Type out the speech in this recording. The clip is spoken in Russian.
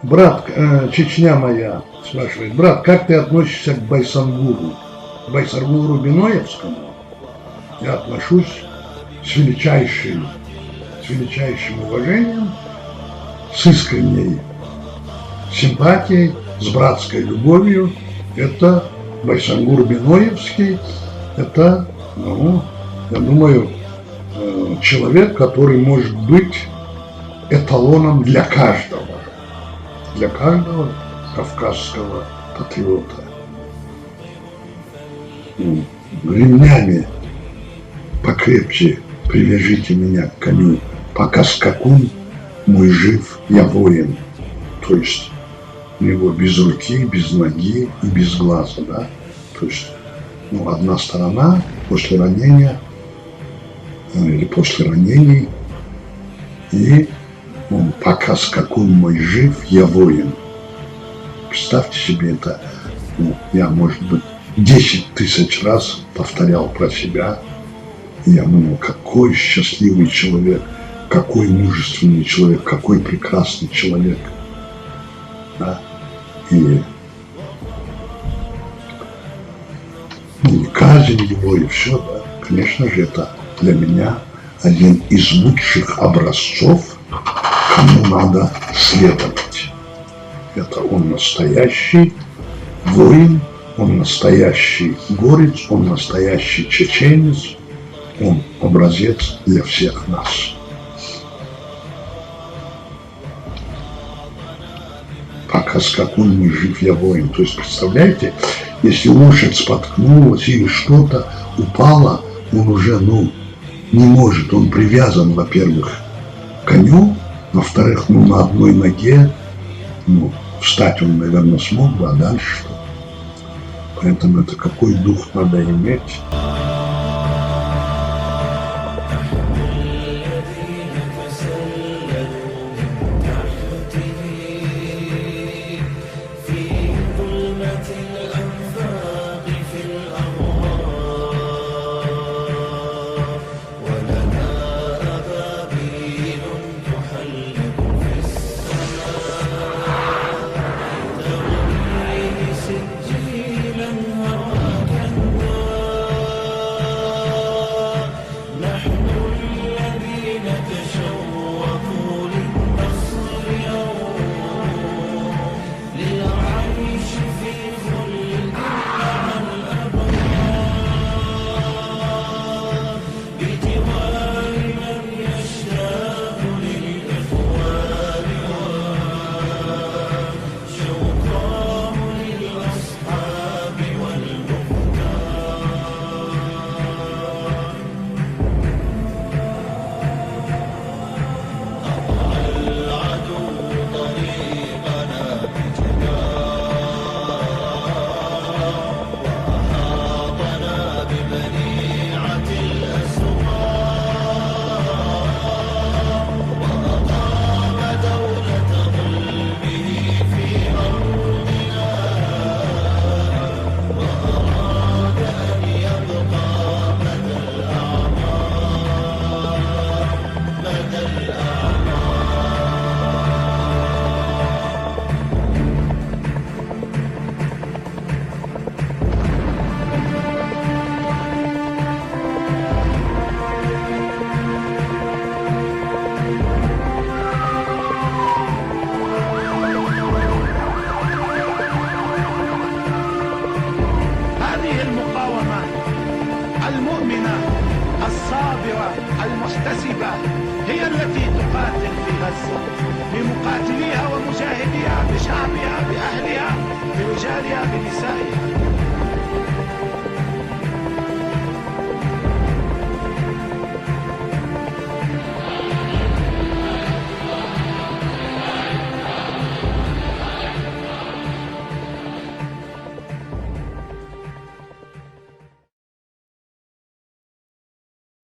Брат, Чечня моя спрашивает, брат, как ты относишься к Байсангуру? К Байсангуру Биноевскому я отношусь с величайшим уважением, с искренней симпатией, с братской любовью. Это Байсангур Биноевский, это, я думаю, человек, который может быть эталоном для каждого кавказского патриота. Ремнями покрепче привяжите меня к коню, пока скакун мой жив, я воин. То есть у него без руки, без ноги и без глаза, да? То есть, одна сторона после ранения или после ранений, и пока скакун мой жив, я воин. Представьте себе это. Я, может быть, 10 тысяч раз повторял про себя. И я думал, какой счастливый человек, какой мужественный человек, какой прекрасный человек. Да? И казнь его и все, да. Конечно же, это для меня один из лучших образцов, кому надо следовать. Это он настоящий воин, он настоящий горец, он настоящий чеченец, он образец для всех нас. Пока скакун мой жив, я воин. То есть, представляете, если лошадь споткнулась или что-то упало, он уже, не может, он привязан, во-первых, к коню, во-вторых, на одной ноге, встать он, наверное, смог бы, а дальше что? Поэтому это какой дух надо иметь. المحتسبة هي التي تقاتل في غزة، لمقاتليها ومجاهديها بشعب